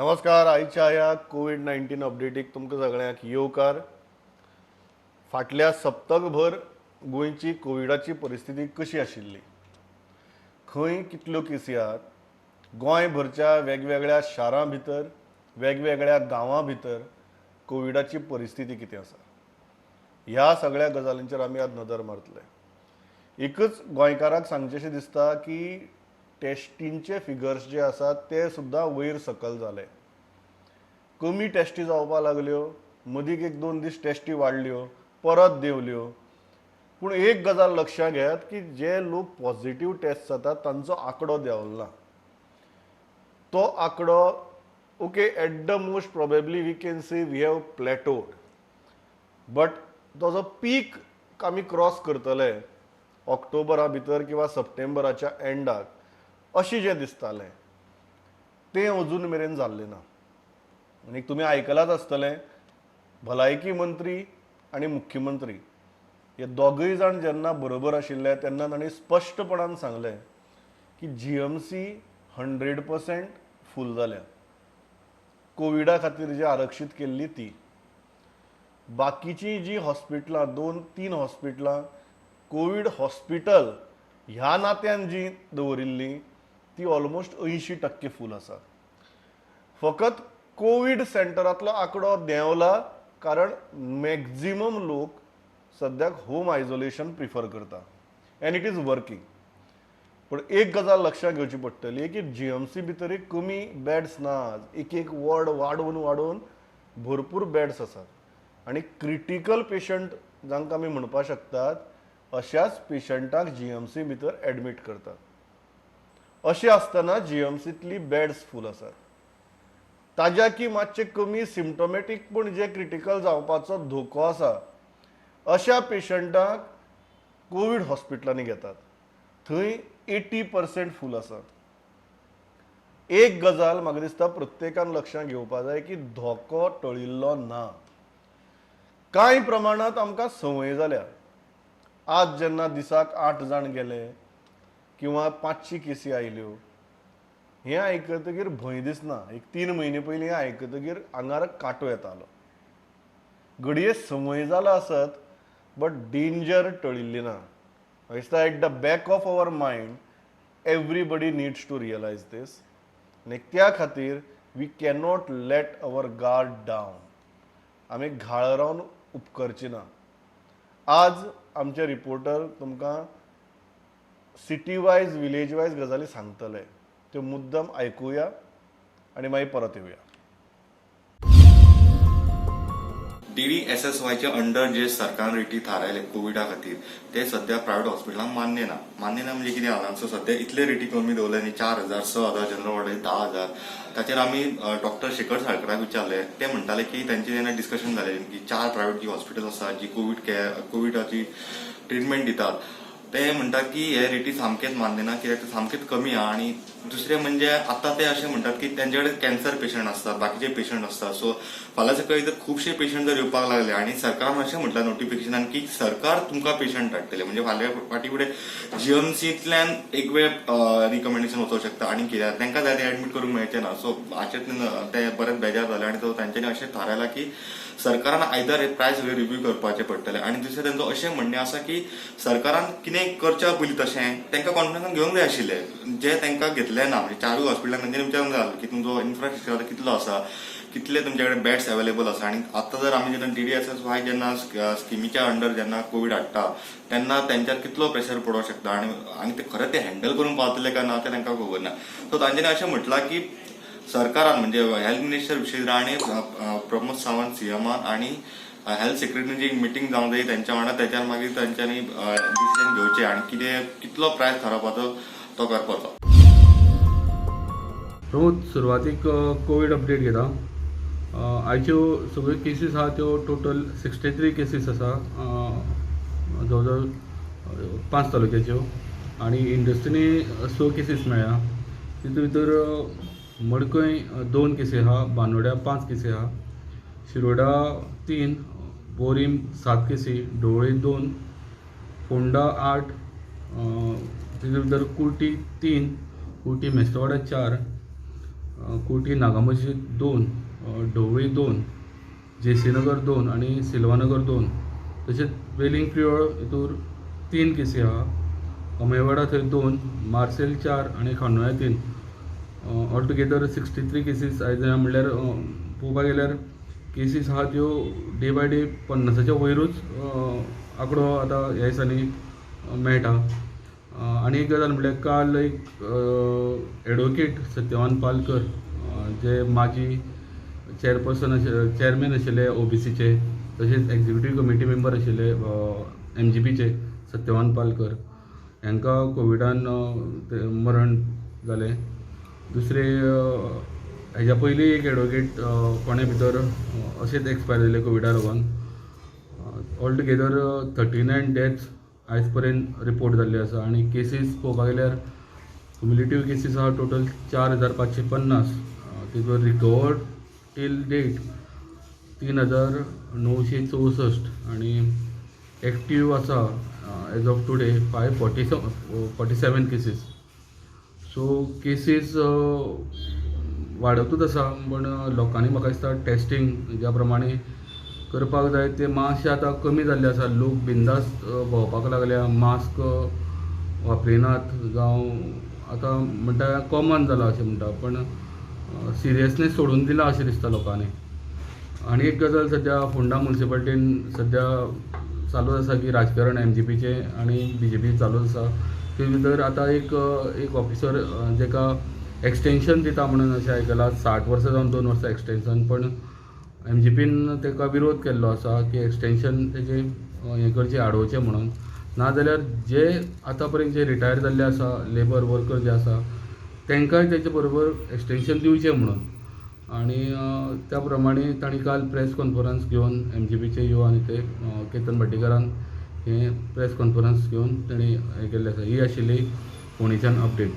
नमस्कार. आयच्या ह्या कोविड-19 अपडेटीक तुमकां सगळ्यांक येवकार. फाटल्या सप्तकभर गोंयची कोविडाची परिस्थिती कशी आशिल्ली, खंय कितल्यो केसी आहात, गोंयभरच्या वेगवेगळ्या शारां भितर वेगवेगळ्या गांवां भितर कोविडाची परिस्थिती कितें आसा, ह्या सगळ्या गजालींचेर आमी आज नदर मारतले. एकच गोंयकाराक सांगचेशें दिसता की टेस्टींचे फिगर्स जे आसात ते सुद्दां वयर सकल जाले. कमी टेस्टी जावपाक लागल्यो, मदींच एक दोन दीस टेस्टी वाडल्यो, परत देंवल्यो. पूण एक गजाल लक्षांत घेयात की जे लोक पॉझिटिव्ह टेस्ट जातात तांचो आंकडो देंवलो ना. तो आंकडो okay, at the most probably we can say we have plateaued, but तो जो पीक आमी क्रॉस करतले ऑक्टोबरा भितर किंवा सप्टेंबराच्या एंडाक अशें जें दिसतालें तें अजून मेरेन जाल्लें ना. आनी तुमी आयकलांच आसतलें, भलायकी मंत्री आनी मुख्यमंत्री हे दोगूय जाण जेन्ना बरोबर आशिल्ले तेन्ना तांणी स्पश्टपणान सांगलें की जीएमसी 100% फूल जाल्या. कोविडा खातीर जी आरक्षीत केल्ली ती. बाकीची जी हॉस्पिटलां 2-3 हॉस्पिटलां कोविड हॉस्पिटल ह्या नात्यान जी दवरिल्ली ती ऑलमोस्ट 80% फूल आसा. फकत कोविड सेंटरांतलो आंकडो देंवला कारण मॅक्झिमम लोक सद्याक होम आयसोलेशन प्रिफर करता एंड इट इज वर्किंग. पण एक गजाल लक्षात घेवची पडटली की जीएमसी भितर कमी बेड्स नात. एक वॉर्ड वाडोवन भरपूर बेड्स आसात आनी क्रिटिकल पेशंट जांकां आमी म्हणपाक शकतात अशाच पेशंटाक जीएमसी भितर एडमीट करतात. अशें आसतना जीएमसींतली बेड्स फूल आसात. ताज्या की मातशें कमी सिम्टोमॅटीक पूण जे क्रिटिकल जावपाचो धोको आसा अशा पेशंटाक कोविड हॉस्पिटलांनी घेतात. थंय 80% फूल आसा. एक गजाल म्हाका दिसता प्रत्येकान लक्षांत घेवपा जाय की धोको टळिल्लो ना. कांय प्रमाणांत आमकां संवय जाल्या. आज जेन्ना दिसाक 8 जाण गेले किंवा 500 केसी आयल्यो, हें आयकतकीर भंय दिसना. एक 3 म्हयने पयलीं हें आयकतकीर आंगार कांटो येतालो. घडये संवय जाला आसत बट डेंजर टळिल्ली ना. म्हाका दिसता at the back of our mind everybody needs to realise this. आनी त्या खातीर we cannot let our guard down. आमी घाळ रावन उपकारची ना. आज आमचे रिपोर्टर तुमकां सिटी वायज विलेज वायज गजाली सांगतले. त्यो मुद्दम आयकुया आनी मागीर परत येवया. DDSSYच्या अंडर जे सरकारान रेटी थारायले कोविडा खातीर ते सध्या प्रायव्हेट हॉस्पिटलांक मान्य ना. मान्य ना म्हणजे कितें हांगा सो सध्या इतले रेटी कमी दवरले न्ही, 4,000, 6,000, जनरल वॉर्ड 10,000. ताचेर आमी डॉक्टर शेखर साळकाराक विचारले. ते म्हणटाले की त्यांचे जेन्ना डिस्कशन जालें की 4 प्रायव्हेट जी हॉस्पिटल आसा जी कोविडाची ट्रिटमेंट दितात ते म्हणटात की हे रेटी सामकेच मान्य ना, कित्याक ते सामकेच कमी आहा. आणि दुसरे म्हणजे आता ते असे म्हणतात की त्यांचे कडेन कॅन्सर पेशंट असतात, बाकीचे पेशंट असतात. सो फाल्यां सकाळी जर खुबशे पेशंट जर येवपाक लागले आणि सरकारान अशें म्हटलं नोटिफिकेशनान की सरकार तुमकां पेशंट धाडटले, म्हणजे फाल्यां फाटी फुडें जीएमसींतल्यान एक वेळ रिकमेंडेशन वचूंक शकता आणि कित्याक तांकां जाय ते एडमीट करूंक मेळचें ना. सो हाचेर ते बरेच बेजार जाले आणि तो तांच्यांनी अशें थारायला की सरकारान आयदर प्रायस रिव्ह्यू करपाचें पडटलें. आणि दुसरें तांचो अशें म्हणणें आसा की सरकारान कितें करच्या पयलीं तशें तांकां कॉन्फिडन्सान घेवंक जाय आशिल्लें जे तांकां घेतलें ना. म्हणजे 4 हॉस्पिटलांक तांच्यांनी विचारूंक जाय की तुमचो इन्फ्रास्ट्रक्चर कितलो आसा, कितले तुमचे कडेन बेड्स अवेलेबल आसा. आणि आता जर आमी जेन्ना DDSSY जेन्ना स्किमीच्या अंडर जेन्ना कोविड हाडटा तेन्ना तांच्यार कितलो प्रेशर पडोवंक शकता आणि ते खरें ते हँडल करून पावतले काय ना ते तांकां खबर ना. सो तांच्यांनी अशें म्हटलां की सरकारान म्हणजे हेल्थ मिनिस्टर विशेष राणे, प्रमोद सावंत सीएमान आणि हेल्थ सेक्रेटरीची मिटींग जावंक जाय त्यांच्या वांगडा. त्याच्यार मागीर तांच्यांनी डिसिजन घेवचें आणि कितलो प्रायस थारावपाचो तो करपाचो. प्रमोद, सुरवातीक कोविड अपडेट घेता. आयच्यो सगळ्यो केसीस आहा त्यो टोटल 63 केसीस आसा, जवळ 5 तालुक्याच्यो. आणि इंडस्ट्रीनी 6 केसीस मेळ्ळ्या. तितूंत भितर मडकय 2 केसी आहा, बांदोड्या 5 केसी आहा, शिरोडा 3, बोरीम 7 केसी, ढवळे 2, फोंडा 8, तितूंत भितर कुर्टी 3, कुर्टी मेस्तवाडा 4, कुर्टी नागा मस्जिद 2, ढवळी 2, JC नगर 2 आणि सिल्वानगर 2. तशेंच वेलिंग प्रियोळ हितूर 3 केसी आहा. अमेवाडा थंय 2, मार्सेल 4 आणि खांडोळ्या 3. ऑल टुगेदर 63 केसीस आयज म्हणल्यार पळोवपाक गेल्यार केसीस आहा त्यो डे बाय डे 50च्या वयरूच आंकडो आतां ह्या दिसांनी मेळटा. आनी एक गजाल म्हणल्यार काल एक एडवोकेट सत्यवान पालकर जे माजी चेअरमॅन आशिल्ले OBCचे, तशेंच एक्झिक्युटीव कमिटी मेंबर आशिल्ले MGPचे सत्यवान पालकर, हांकां कोविडान मरण जालें. दुसरे हेज्या पयलीं एक एडवोकेट कोणे भितर अशेंच एक्सपायर जाले कोविडा लागून. ऑल टुगेदर 39 डेथ्स आयज पर्यंत रिपोर्ट जाल्ले आसा. आनी केसीस पळोवपाक गेल्यार क्युमुलेटीव केसीस आहा टोटल 4550. तितून रिकवर्ड टील डेट 3964 आनी एक्टीव आसा as of today 547 cases. So cases वाडतूच आसा, पण लोकांनी म्हाका दिसता टेस्टींग ज्या प्रमाणे करपाक जाय ते मातशें आतां कमी जाल्लें आसा. लोक बिंदास्त भोंवपाक लागल्या, मास्क वापरिनात जावं आतां म्हणटा कॉमन जाला अशें म्हणटा, पण सिरियसनेस सोडून दिला अशें दिसता लोकांनी. आनी एक गजाल सद्या फोंडा म्युनिसिपालिटीन सद्या चालूच आसा की राजकारण MGPचे आनी BJP चालूच आसा. ते भितर आतां एक ऑफिसर जेका एक्सटेंशन दिता म्हणून अशें आयकलां, 60 वर्सां जावन 2 वर्सां एक्सटेंशन, पण MGPन तेका विरोध केल्लो आसा की एक्सटेंशन तेजे हें करचें आडोवचें म्हणून. नाजाल्यार जे आतां पर्यंत जे रिटायर जाल्ले आसा लेबर वर्कर जे आसा तांकांय तेचे बरोबर एक्सटेंशन दिवचें म्हणून. आनी त्या प्रमाणे तांणी काल प्रेस कॉन्फरन्स घेवन MGPचे यो आनी ते केतन भाटीकारान हे प्रेस कॉन्फरन्स घेवन तांणी हें केल्लें आसा. ही आशिल्ली फोंडेच्यान अपडेट.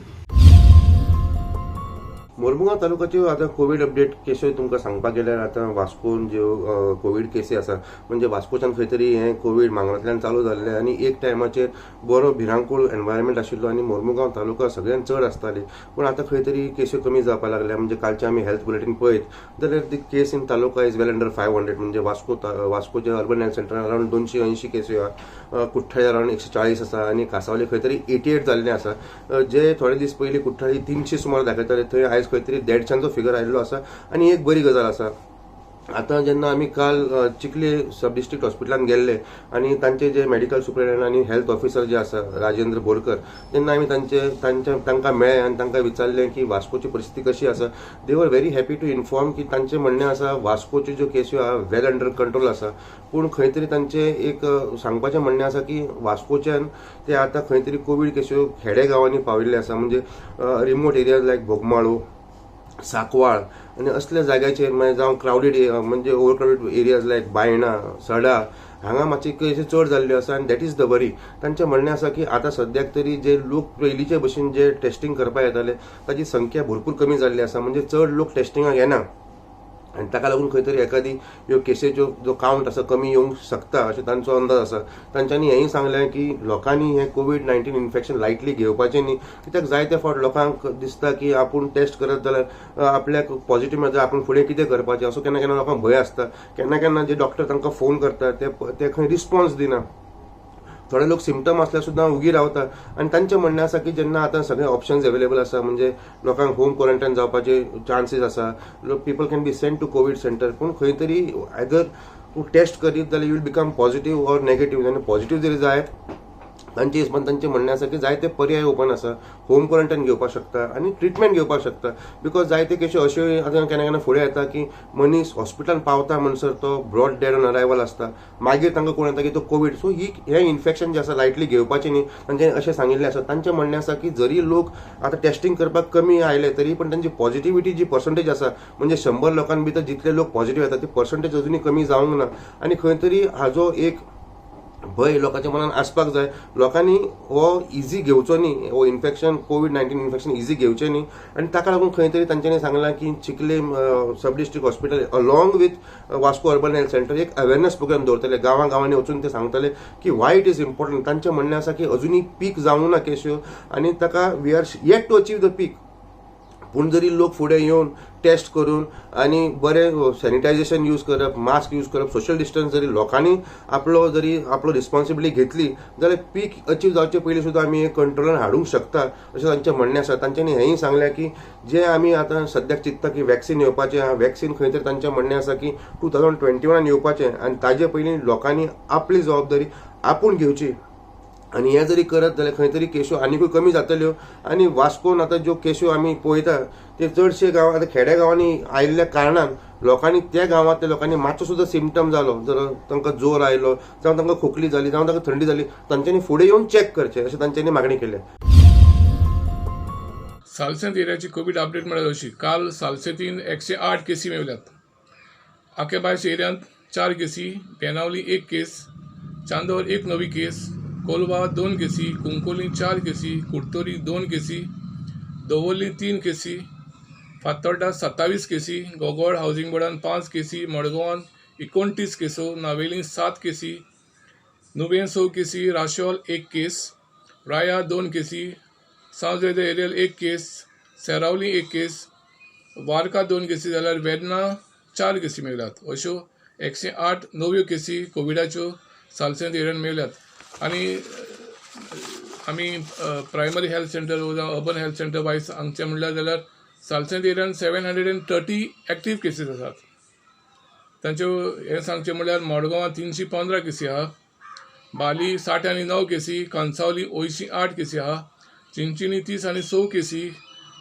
मोरमुगांव तालुक्याच्यो आतां कोवीड अपडेट केसो तुमकां सांगपाक गेल्यार आतां वास्कोन ज्यो कोवीड केसी आसा, म्हणजे वास्कोच्यान खंय तरी हें कोवीड मांगरांतल्यान चालू जाल्लें आनी एक टायमाचेर बरो भिरांकूळ एनवायरमेंट आशिल्लो आनी मोरमुगांव तालुका सगळ्यांत चड आसताली. पूण आतां खंय तरी केसी कमी जावपाक लागल्या. म्हणजे कालचे आमी हेल्थ बुलेटीन पळयत जाल्यार the case in taluka is well under 500. म्हणजे वास्कोचे अर्बन हेल्थ सेंटरान अरावंड 280 केसी आहा, कुठ्ठाळी अरावंड 140 आसा आनी कांसावले खंय तरी 88 जाल्लें आसा. जे थोडे दीस पयलीं कुठ्ठाळी 300 सुमार दाखयताले, थंय आयज खंय तरी 150 फिगर आयिल्लो आसा. आनी एक बरी गजाल आसा, आतां जेन्ना आमी काल चिखली सब डिस्ट्रिक्ट हॉस्पिटलान गेल्ले आनी तांचे जे मेडिकल सुपरिटेंडंट आनी हेल्थ ऑफिसर जे आसा राजेंद्र बोरकर, तेन्ना आमी तांकां मेळ्ळे आनी तांकां विचारलें की वास्कोची परिस्थिती कशी आसा. दे वर व्हेरी हॅपी टू इन्फॉर्म की तांचें म्हणणें आसा वास्कोच्यो ज्यो केसी आहा वेल अंडर कंट्रोल आसा. पूण खंय तरी तांचें एक सांगपाचें म्हणणें आसा की वास्कोच्यान ते आतां खंय तरी कोवीड केस्यो खेडे गांवांनी पाविल्ले आसा. म्हणजे रिमोट एरियाज लायक बोगमाळो, सांकवाळ आनी असल्या जाग्याचेर जावं क्रावडेड म्हणजे ओवर क्रावडेड एरियाज लायक बायणा, सडा हांगा मातशी केसी चड जाल्ल्यो आसा. आनी दॅट इज द वरी. तांचें म्हणणें आसा की आतां सद्याक तरी जे लोक पयलींचे भशेन जे टेस्टिंग करपाक येताले ताची संख्या भरपूर कमी जाल्ली आसा. म्हणजे चड लोक टेस्टिंगाक येना आनी ताका लागून खंय तरी एखादी ह्यो केसीचो जो कावंट आसा कमी येवंक शकता अशें तांचो अंदाज आसा. तांच्यांनी हेंय सांगलें की लोकांनी हें कोवीड-19 इन्फेक्शन लायटली घेवपाचें न्ही. कित्याक जायते फावट लोकांक दिसता की आपूण टेस्ट करत जाल्यार आपल्याक पॉझिटिव्ह मेळटा आपूण फुडें कितें करपाचें असो केन्ना केन्ना लोकांक भंय आसता. केन्ना केन्ना जे डॉक्टर तांकां फोन करता ते खंय रिस्पॉन्स दिना. थोडे लोक सिम्पटम आसल्यार सुद्दां उगी रावता. आनी तांचें म्हणणें आसा की जेन्ना आतां सगळे ऑप्शन्स अवेलेबल आसा, म्हणजे लोकांक होम क्वॉरंटायन जावपाचे चान्सीस आसा, people can be send to covid centre. पूण खंय तरी आयदर तूं टेस्ट करीत जाल्यार you will become positive or negative. आनी पॉझिटिव्ह जरी जाय तांचे हिसपान तांचें म्हणणें आसा की जायते पर्याय ओपन आसा. होम क्वॉरंटायन घेवपाक शकता आनी ट्रिटमेंट घेवपाक शकता. बिकॉज जायते केसी अश्यो आतां केन्ना केन्ना फुडें येता की मनीस हॉस्पिटलान पावता म्हणसर तो ब्रॉड डेड ऑन अरायवल आसता, मागीर तांकां कोण येता की तो कोवीड. सो हें इन्फेक्शन जें आसा लायटली घेवपाचें न्ही. तांचें अशें सांगिल्लें आसा. तांचें म्हणणें आसा की जरी लोक आतां टेस्टिंग करपाक कमी आयले तरी पण तांची पॉझिटिव्हिटी जी पर्संटेज आसा, म्हणजे 100 लोकां भितर जितले लोक पॉझिटिव्ह येता ती पर्संटेज अजुनी कमी जावंक ना. आनी खंय तरी हाजो एक भंय लोकांच्या मनान आसपाक जाय. लोकांनी हो इजी घेवचो न्ही, हो इन्फेक्शन कोवीड-19 इन्फेक्शन इजी घेवचें न्ही. आनी ताका लागून खंय तरी तांच्यांनी सांगलां की Chikhali sub district hospital along with Vasco urban health centre एक अवेरनेस प्रोग्राम दवरतले. गांवांनी वचून ते सांगतले की वाय इट इज इम्पॉर्टंट. तांचें म्हणणें आसा की अजुनी पीक जावंक ना केस्यो आनी ताका we are yet to achieve the peak. पूण जरी लोक फुडें येवन टेस्ट करून आनी बरें सॅनिटायझेशन यूज करप, मास्क यूज करप, सोशल डिस्टन्स जरी लोकांनी आपलो रिस्पॉन्सिबिलिटी घेतली जाल्यार पीक अचीव जावचे पयलीं सुद्दां आमी हे कंट्रोलान हाडूंक शकता अशें तांचें म्हणणें आसा. तांच्यांनी हेंय सांगलें की जे आमी आतां सद्याक चिंतता की वॅक्सिन येवपाचें, वॅक्सिन खंय तरी तांचें म्हणणें आसा की 2021 येवपाचें आनी ताजे पयलीं लोकांनी आपली जबाबदारी आपूण घेवची. आनी हें जरी करत जाल्यार खंय तरी केसो आनिकूय कमी जातल्यो. आनी वास्कोन आतां ज्यो केसो आमी पळयता ते चडशे गांव आतां खेड्या गांवांनी आयिल्ल्या कारणान लोकांनी त्या गांवांतल्या लोकांनी मातसो सुद्दां सिमटम जालो, जर तांकां जोर आयलो जावं तांकां खोकली जाली जावं तांकां थंडी जाली, तांच्यांनी फुडें येवन चॅक करचें अशें तांच्यांनी मागणी केल्या. सालसेत एरियाची कोविड अपडेट म्हळ्यार अशी, काल सालसेतीन 108 केसी मेवल्यात. आकेबाश एरियांत 4 केसी, बेनावली 1 केस, चांदोर 1 नवी केस, कोलवा 2 केसी, कुंकोली 4 केसी, कुडतोरी 2 केसी, दवोली 3 केसी, फातोड्डा 27 केसी, गोगोळ हावसिंग बोर्डान 5 केसी, मडगांवान 29 केसो, नावेली 7 केसी, नुवें 6 केसी, राशोल 1 केस, राया 2 केसी, सांवजेद एरियल 1 केस, सेरावली 1 केस, वारका 2 केसी जाल्यार वेर्ना 4 केसी मेवल्यात. अश्यो 108 नव्यो केसी कोविडाच्यो सालसेत एरियान मेवल्यात. आनी आमी प्रायमरी हेल्थ सेंटर जावं अर्बन हेल्थ सेंटर वायज सांगचें म्हणल्यार जाल्यार सालसेत एरियान 730 एक्टीव केसीस आसात. तांच्यो हें सांगचें म्हणल्यार मडगांवां 315 केसी आहा, बाली 60 केसी, कांसावली 80 केसी आहा, चिंचिनी 30 केसी,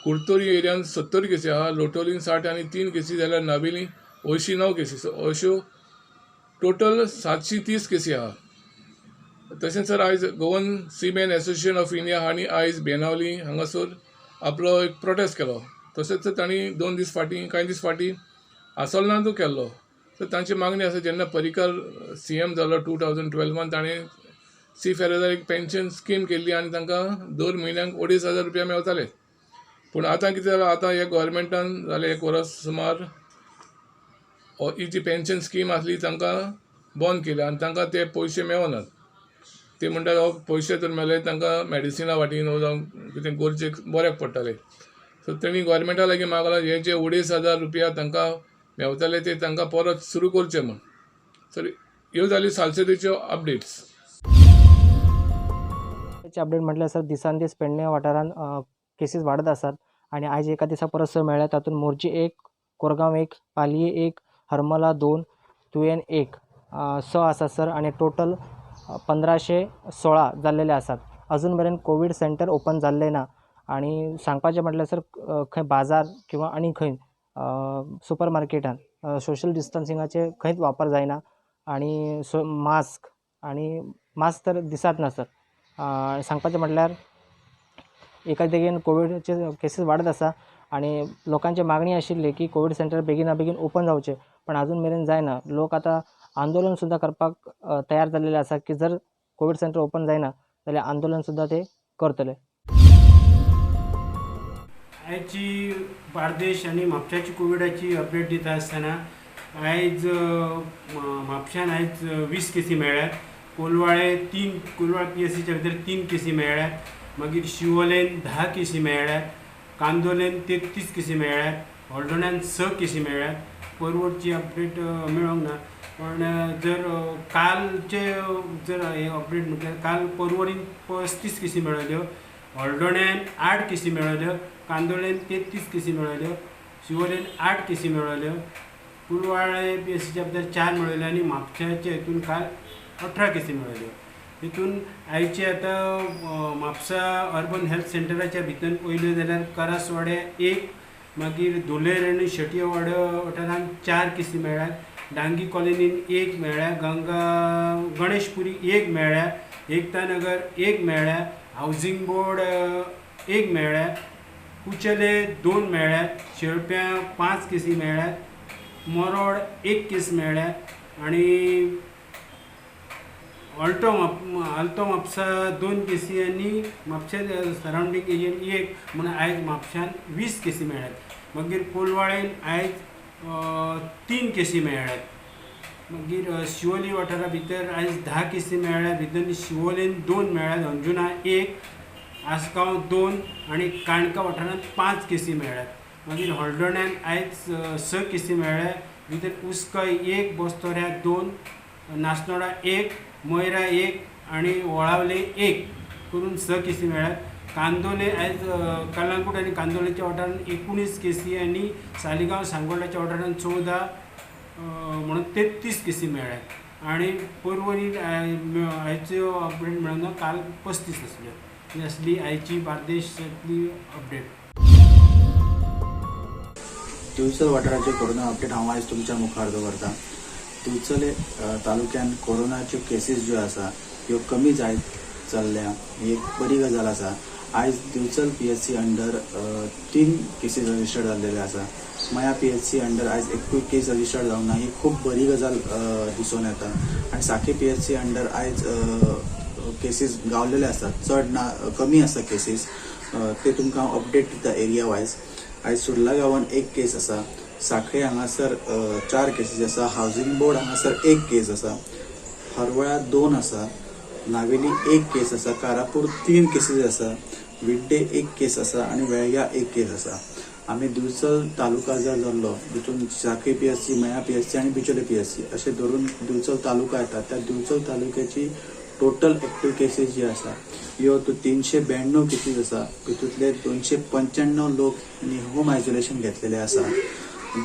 कुडतोरी एरियान 70 केसी आहा, लोटोलीन 60 केसी जाल्यार नावेली 89 केसी. अश्यो टोटल 730 केसी आहा. तशेंच सर आयज गोवन सीमेन एसोसिएशन ऑफ इंडिया हांणी आयज बेनावली हांगासर आपलो एक प्रोटेस्ट केलो. तशेंच तांणी कांय दीस फाटीं आसोलनांतूय केल्लो. तर तांची मागणी आसा, जेन्ना पर्रीकर CM जालो 2012 ताणें सीफेरार एक पेन्शन स्कीम केल्ली आनी तांकां दर म्हयन्याक 2,500 रुपया मेवताले. पूण आतां कितें जालां, आतां ह्या गोवोरमेंटान जालें 1 वर्स सुमार ही जी पेन्शन स्कीम आसली तांकां बंद केल्या आनी तांकां ते पयशे मेवनात. ते म्हणटात हो पयशे जर मेळ्ळे तांकां मेडिसिना वाटेन जावं कितें गरजेक बऱ्याक पडटाले. सो तेणी गोवोरमेंटा लागीं मागलां हे जे 2,500 रुपया तांकां मेवताले ते तांकां परत सुरू करचे म्हूण. सर ह्यो जाली सालसेतीच्यो अपडेट्स. अपडेट म्हटल्यार सर दिसान दीस पेडणे वाठारांत केसीस वाडत आसात आनी आयज एका दिसा परत 6 मेळ्ळ्या. तातूंत मोर्जी 1, कोरगांव 1, पालये 1, हरमला 2, तुवेन 1 6 आसात सर. आनी टोटल 1516 जाल्लेले आसात. अजून मेरेन कोवीड सेंटर ओपन जाल्ले ना. आनी सांगपाचें म्हटल्यार सर खंय बाजार किंवा आनी खंय सुपर मार्केटान सोशल डिस्टन्सिंगाचे खंयच वापर जायना. आनी मास्क तर दिसत ना सर. सांगपाचें म्हटल्यार एका तेगेन कोविडचे केसीस वाडत आसा आनी लोकांची मागणी आशिल्ली की कोवीड सेंटर बेगिना बेगीन ओपन जावचे, पण अजून मेरेन जायना. लोक आतां आंदोलन सुद्दां करपाक तयार जाल्लेले आसा की जर कोवीड सेंटर ओपन जायना जाल्यार आंदोलन सुद्दां ते करतले. आयची बार्देश आनी म्हापशाची कोविडाची अपडेट दिता आसतना आयज म्हापशान आयज 20 केसी मेळ्ळ्यात. कोलवाळे कोलवाळे PSCच्या भितर 3 केसी मेळ्ळ्यात. मागीर शिवोलेन 10 केसी मेळ्ळ्यात. कांदोलेन 33 केसी मेळ्ळ्यात. हॉल्डोण्यान 6 केसी मेळ्ळ्यात. परवडची अपडेट मेळोंक ना, पण जर कालचे जर हे अपडेट म्हटल्यार काल परवरीन 35 केसी मेळ्ळ्यो, हॉल्डोण्यान 8 केसी मेळ्ळ्यो, कांदोळेन 33 केसी मेळ्ळ्यो, शिवोलेन 8 केसी मेळ्ळ्यो, कोलवाळे PSCच्या भितर 4 मेळ्ळ्यो आनी म्हापशाचे हितून काल 18 केसी मेळ्ळ्यो. हितून आयचे आतां म्हापसा अर्बन हेल्थ सेंटराच्या भितर पयलें जाल्यार करासवाडे 1, मागीर धुलेर आनी शेटयेवाडो वाठारांत 4 केसी मेळ्ळ्यात. डांगी कॉलनीन 1 मेळ्ळ्या, गणेशपुरी 1 मेळ्ळ्या, एकता नगर 1 मेळ्ळ्या, हावसिंग बोर्ड 1 मेळ्ळ्या, कुचेले 2 मेळ्ळ्यात, शेळप्यां 5 केसी मेळ्ळ्यात, मोरोड 1 केस मेळ्ळ्या आनी अल्टो म्हापसा 2 केसी आनी म्हापशा सरावंडींग एरियेन 1 म्हणून आयज म्हापशान 20 केसी मेळ्ळ्यात. मागीर कोलवाळेन आयज 3 केसी मेळ्ळ्यात. मागीर शिवोली वाठारा भितर आयज 10 केसी मेळ्ळ्या. भितर शिवोलेन 2 मेळ्ळ्यात, अंजुना 1, आसगांव 2 आनी काणका वाठारांत 5 केसी मेळ्ळ्यात. मागीर हळदोण्यान आयज 6 केसी मेळ्ळ्या. भितर उस्कय 1, बोस्तोऱ्या 2, नासनोडा 1, मोयरा 1 आनी वळावले 1 करून 6 केसी मेळ्ळ्यात. कांदोले आयज कलंगूट आनी कांदोलेच्या वाठारांत 19 केसी आनी सालिगांव सांगोळ्याच्या वाठारांत 14 म्हणून 33 केसी मेळ्ळ्यात. आनी पर्वरी आयच्यो अपडेट मेळना, काल 35 आसल्यो. ही आसली आयची बार्देशांतली अपडेट. दिवचल वाठाराचे कोरोना अपडेट हांव आयज तुमच्या मुखार दवरतां. दिवचल तालुक्यान कोरोनाच्यो केसीस ज्यो आसा ह्यो कमी जायत चल्ल्या, ही एक बरी गजाल आसा. आयज Dicholi PHC under 3 cases registered जाल्लेले आसा. मया PHC अंडर आयज एकूय केस रजिस्टर्ड जावंक ना, ही खूब बरी गजाल दिसून येता. आनी साखी PHC अंडर आयज केसीस गावलेले आसात, चड ना कमी आसा केसीस. ते तुमकां अपडेट दिता एरिया वायज. आयज सुर्ला गांवांत 1 केस आसा, सांखळे हांगासर 4 केसीस आसा, हावजींग बोर्ड हांगासर 1 केस आसा, हरवळ्या 2 आसा, नावेली 1 केस आसा, कारापूर 3 केसीस आसा, विड्डे 1 केस आसा आनी वेळग्या 1 केस आसा. आमी दिवचल तालुका जर धरलो, तितून साखळी PHC, मया PHC आनी बिचोले PHC अशें धरून दिवचल तालुका येता. त्या दिवचल तालुक्याची टोटल एक्टिव्ह केसीस जी आसा ह्यो 392 केसीस आसा. तितूंतले 295 लोक होम आयसोलेशन घेतलेले आसा,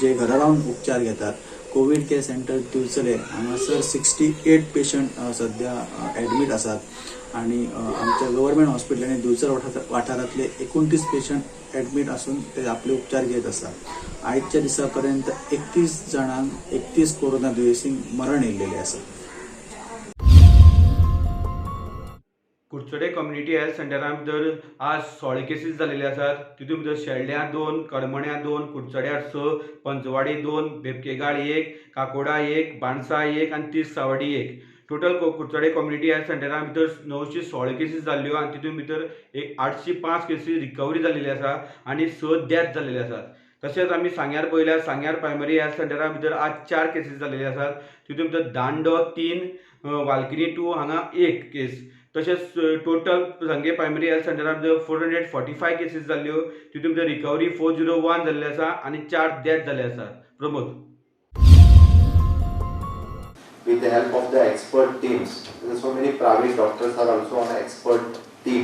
जे घरा रावन उपचार घेतात. कोविड केअर सेंटर दिवचले हांगासर 68 पेशंट सध्या ॲडमीट आसात आनी आमच्या गव्हर्मेंट हॉस्पिटलांनी दिवचल वाठारांतले 29 पेशंट ॲडमीट आसून ते आपले उपचार घेत आसा. आयच्या दिसा पर्यंत 31 जाणांक 31 कोरोना दुयेंसींक मरण येयलेले आसा. कुडचडे कम्युनिटी हेल्थ सेंटरा भितर आज 16 केसीस जाल्लेले आसात. तितून भितर शेल्ड्या 2, कडमण्या 2, कुडचड्यार 6, पंचवाडी 2, बेबकेगाळ 1, काकोडा 1, बाणसा 1 आनी तिसावडी 1. टोटल कुडचडे कम्युनिटी हेल्थ सेंटरा भितर 916 केसीस जाल्ल्यो आनी तितून भितर एक 805 केसीस रिकवरी जाल्लेली आसा आनी 6 डेथ जाल्लेले आसात. तशेंच आमी सांग्यार पळयल्यार सांग्यार प्रायमरी हेल्थ सेंटरा भितर आज 4 केसीस जाल्लेले आसात. तितून भितर दांडो 3, वालकिनी 2 हांगा 1 केस. तशेंच टोटल सांगे प्रायमरी हेल्थ सेंटरा भितर 445 केसीस जाल्ल्यो. तितून भितर रिकवरी 401 जाल्ले आसा आनी 4 डेथ जाल्ले आसात. Pramod. With the help of the expert teams, there are so many private doctors are also on an expert team.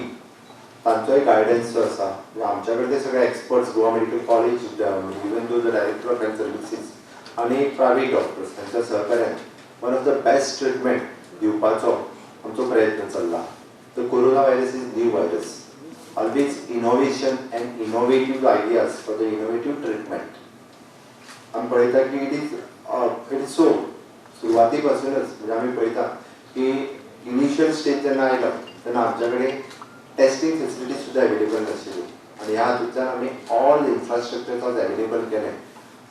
तांचोय गायडन्स जो आसा, आमच्या कडेन सगळे experts Goa medical college, even though the director of health services आनी private doctors तांच्या सहकार्यान one of the best treatment दिवपाचो आमचो प्रयत्न चल्ला. The corona virus is new virus. Always innovation and innovative ideas for the innovative treatment. आमी पळयता की इट इज सो सुरवाती पासूनच म्हणजे आमी पळयता की इनिशियल स्टेज जेन्ना आयलो तेन्ना आमच्या कडेन टेस्टिंग फेसिलिटीज सुद्दां अवेलेबल नाशिल्ली आनी ह्या हातूंतल्यान आमी ऑल इन्फ्रास्ट्रक्चर आज अवेलेबल केले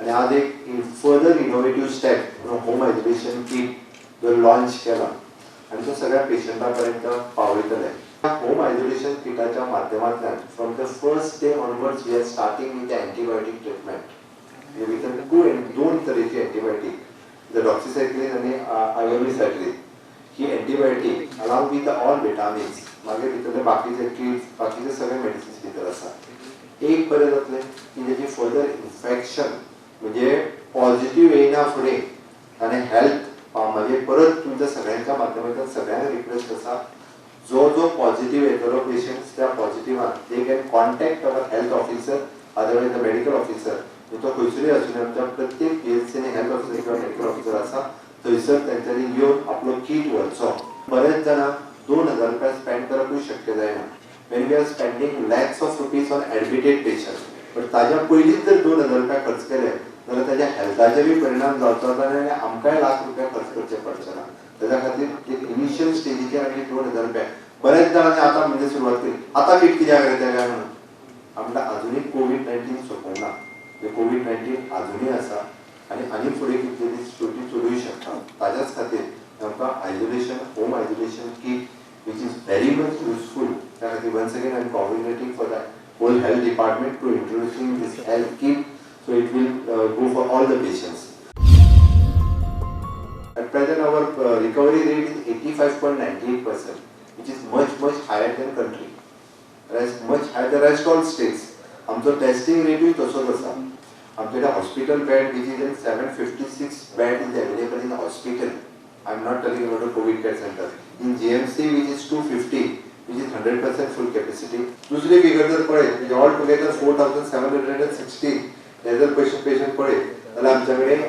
आनी आज एक further innovative step home isolation kit जो लॉन्च केला आनी तो सगळ्या पेशंटां पर्यंत पावयतले. होम आयसोलेशन किटाच्या माध्यमांतल्यान from the first day onwards we are starting with the antibiotic treatment. भितर 2 तरेची antibiotic, the doxycycline and ionocycline. ही antibiotic along with all vitamins मागे भितरले बाकीचे किट्स बाकीचे सगळे मेडिसिन्स भितर आसा. एक बरें जातलें की तेजी फर्दर इन्फेक्शन म्हणजे पॉझिटिव्ह येयना फुडें आनी हेल्थ मागीर परत तुमच्या सगळ्यांच्या माध्यमांतल्यान सगळ्यांक रिक्वेस्ट आसा जो जो पॉझिटिव्ह येतलो पेशंट्स त्या पॉझिटिव्हान they can contact our health officer otherwise the medical officer. तो खंयसरूय आसूं आमच्या प्रत्येक PHC हेल्थ ऑफिसर किंवा मेडिकल ऑफिसर आसा थंयसर तेंच्यांनी येवन आपलो किट व्हरचो. बरेच जाणांक 2000 रुपया स्पेंड करपूय शक्य जायना. When we are spending lakhs of rupees on admitted patient, but ताज्या पयलींच जर 2000 रुपया खर्च केले जाल्यार ताज्या हेल्थाचे बी परिणाम जावचो आनी आमकांय लाख रुपया खर्च करचे पडचे ना. ताज्या खातीर एक इनिशियल स्टेजीचेर आमी 2000 रुपया बरेच जाणांनी आतां म्हणजे सुरवात केली. आतां किट कित्याक येता काय म्हणून आमकां अजुनूय COVID-19 सोंपोवना. COVID-19 अजूनही आसा आनी फुडें कितली शेवटी चलूय शकता. ताज्याच खातीर आमकां isolation home isolation kit which is very much useful. त्या खातीर once again I am congratulating for the whole health department to introducing this health kit so it will go for all the patients. At present our recovery rate is 85.98%, which is much higher than country, much higher than rest all states. आमचो testing रेटूय तसोच आसा. आमचे hospital bed which is in 756 bed is available in hospital. I am not telling about a Covid care centre. In GMC which is 250 which is 100% full capacity. दुसरी figure जर पळयत म्हणजे all together 4716 हे जर patient पळयत जाल्यार आमचे कडेन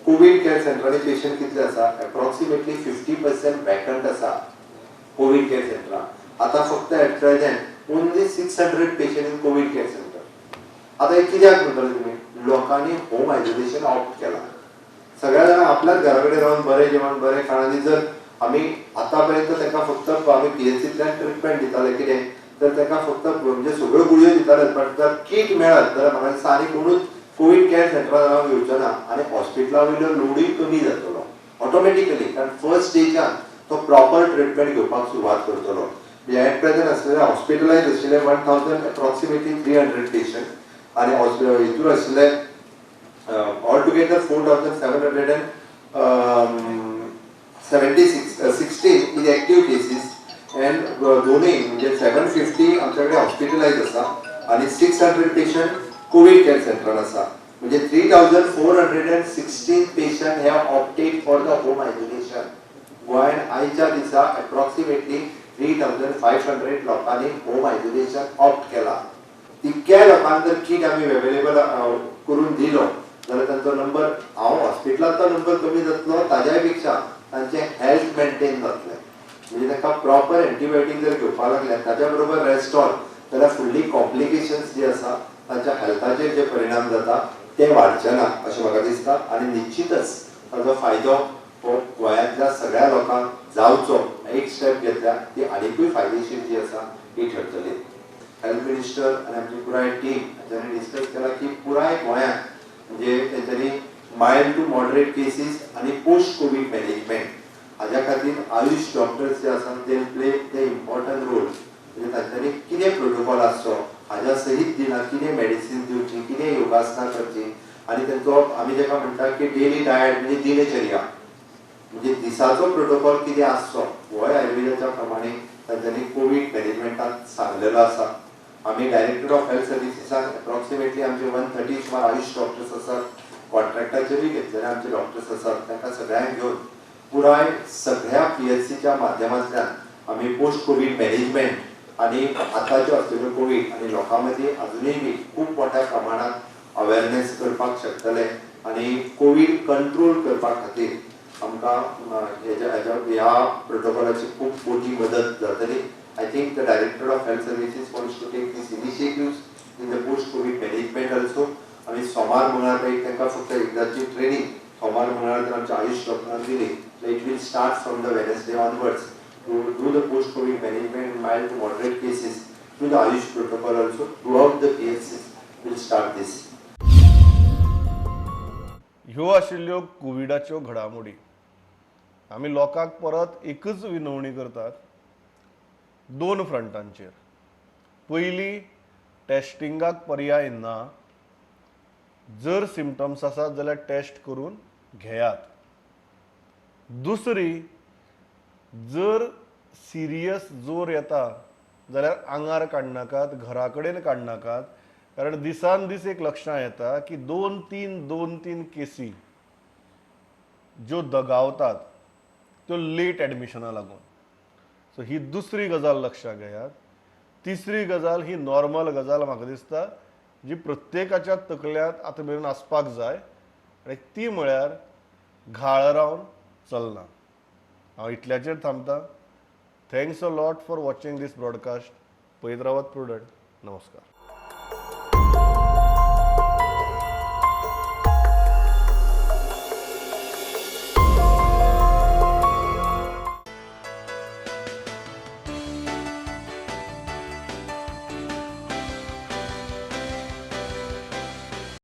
कोविड केअर सेंटरांनी पेशंट कितले आसा एप्रॉक्सिमेटली 50% वॅकंट आसा कोविड केअर सेंटरां. आता फक्त at present only 600 patient in covid care centre. आता हे कित्याक म्हणटले तुमी? लोकांनी होम आयसोलेशन ऑप्ट केला. सगळ्या जाणां आपल्याच घरा कडेन रावन बरें जेवण बरें खाणांनी जर आमी आतापर्यंत तांकां फक्त आमी पीएचसींतल्यान ट्रिटमेंट दिताले कितें तर तांकां फक्त म्हणजे सगळ्यो गुळयो दिताले पण जर किट मेळत जाल्यार म्हाका दिसता आनी कोणूच कोविड केअर सेंटरान रावन येवचो ना आनी हॉस्पिटला वयलो लोडूय कमी जातलो ऑटोमॅटिकली. कारण फर्स्ट स्टेजान तो प्रॉपर ट्रिटमेंट घेवपाक सुरवात करतलो. एट प्रेझेंट आसलेले हॉस्पिटलायज आशिल्ले 1000 एप्रॉक्सिमेटली 300 पेशंट आनी हितूर आशिल्ले all together 4716 is active cases end दोनूय म्हणजे 750 आमचे कडेन हॉस्पिटलायज आसा आनी 600 पेशंट कोविड केअर सेंटरान आसा. म्हणजे 3416 पेशंट हे opted for the home isolation. गोंयान आयच्या दिसा एप्रॉक्सिमेटली 3500 लोकांनी होम आयसोलेशन ऑप्ट केला. तितक्या लोकांक जर किट आमी अवेलेबल करून दिलो जाल्यार तांचो नंबर हांव हॉस्पिटलांतलो नंबर कमी जातलो ताज्या पेक्षा तांचे हेल्थ मेंटेन जातले. म्हणजे ताका प्रॉपर एंटीबायोटीक जर घेवपाक लागले ताज्या बरोबर रेस्टॉल जाल्यार फुडली कॉम्प्लिकेशन्स जी आसा तांच्या हेल्थाचेर जे परिणाम जाता ते वाडचे ना अशें म्हाका दिसता. आनी निश्चितच ताचो फायदो हो गोंयांतल्या सगळ्या लोकांक जावचो. एक स्टेप घेतल्या ती आनीकूय फायदेशीर जी आसा ती ठरतली. हेल्थ मिनिस्टर आनी आमची पुराय टीम हांच्यांनी डिस्कस केला की पुराय गोंयांत म्हणजे तेंच्यांनी मायल्ड टू मॉडरेट केसीस आनी पोस्ट कोविड मॅनेजमेंट हाज्या खातीर आयुष डॉक्टर्स जे आसा ते प्ले ते इम्पॉर्टंट रोल. म्हणजे तांच्यांनी कितें प्रोटोकॉल आसचो हाज्या सहीत दिना कितें मेडिसीन दिवची कितें योगासनां करची आनी तेंचो आमी जेका म्हणटा की डेली डायट म्हणजे दिनचर्या म्हणजे दिसाचो प्रोटोकॉल कितें आसचो गोंय आयुर्वेदाच्या प्रमाणे तांच्यांनी कोविड मॅनेजमेंटात सांगलेलो आसा. आमी डायरेक्टर ऑफ हेल्थ सर्विसेसाक एप्रॉक्सिमेटली आमचे 130 सुमार आयुष डॉक्टर्स आसात. कॉन्ट्रॅक्टाचेरूय घेतलेले आमचे डॉक्टर्स आसात. तांकां सगळ्यांक घेवन पुराय सगळ्या पीएचसीच्या माध्यमांतल्यान आमी पोस्ट कोविड मॅनेजमेंट आनी आतांच्यो आसलेल्यो कोविड आनी लोकां मदीं अजुनूय बी खूब मोठ्या प्रमाणात अवेरनेस करपाक शकतले आनी कोविड कंट्रोल करपा खातीर आमकां ह्या प्रोटोकॉलाची खूब मोठी मदत जातली. I think the Director of Health Services wants to take these initiatives in the post-COVID management also. आम्ही सोमार मंगळार एक तांकां फक्त एकदाची ट्रेनिंग सोमार मंगळार जर आमच्या आयुष डॉक्टरांक दिली so it will start from the Wednesday onwards to do the post-COVID management mild to moderate cases through the Ayush protocol also throughout the PHCs will start this. ह्यो आशिल्ल्यो कोविडाच्यो घडामोडी. आमी लोकांक परत एकच विनवणी करतात 2 फ्रंटांचेर. पयली टेस्टिंगाक पर्याय ना. जर सिम्पटम्स आसात जाल्यार टेस्ट करून घेयात. दुसरी जर सिरियस जोर येता जाल्यार आंगार काडनाकात घरा कडेन काडनाकात. कारण दिसान दीस एक लक्षां येता की 2-3 केसी ज्यो दगावतात त्यो लेट एडमिशना लागून. सो ही दुसरी गजाल लक्षात घेयात. तिसरी गजाल ही नॉर्मल गजाल म्हाका दिसता जी प्रत्येकाच्या तकल्यांत आतां मेरेन आसपाक जाय आनी ती म्हळ्यार घाळ रावन चलना. हांव इतल्याचेर थांबतां. Thanks a lot for watching this broadcast. पळयत रावात प्रुडंट. नमस्कार.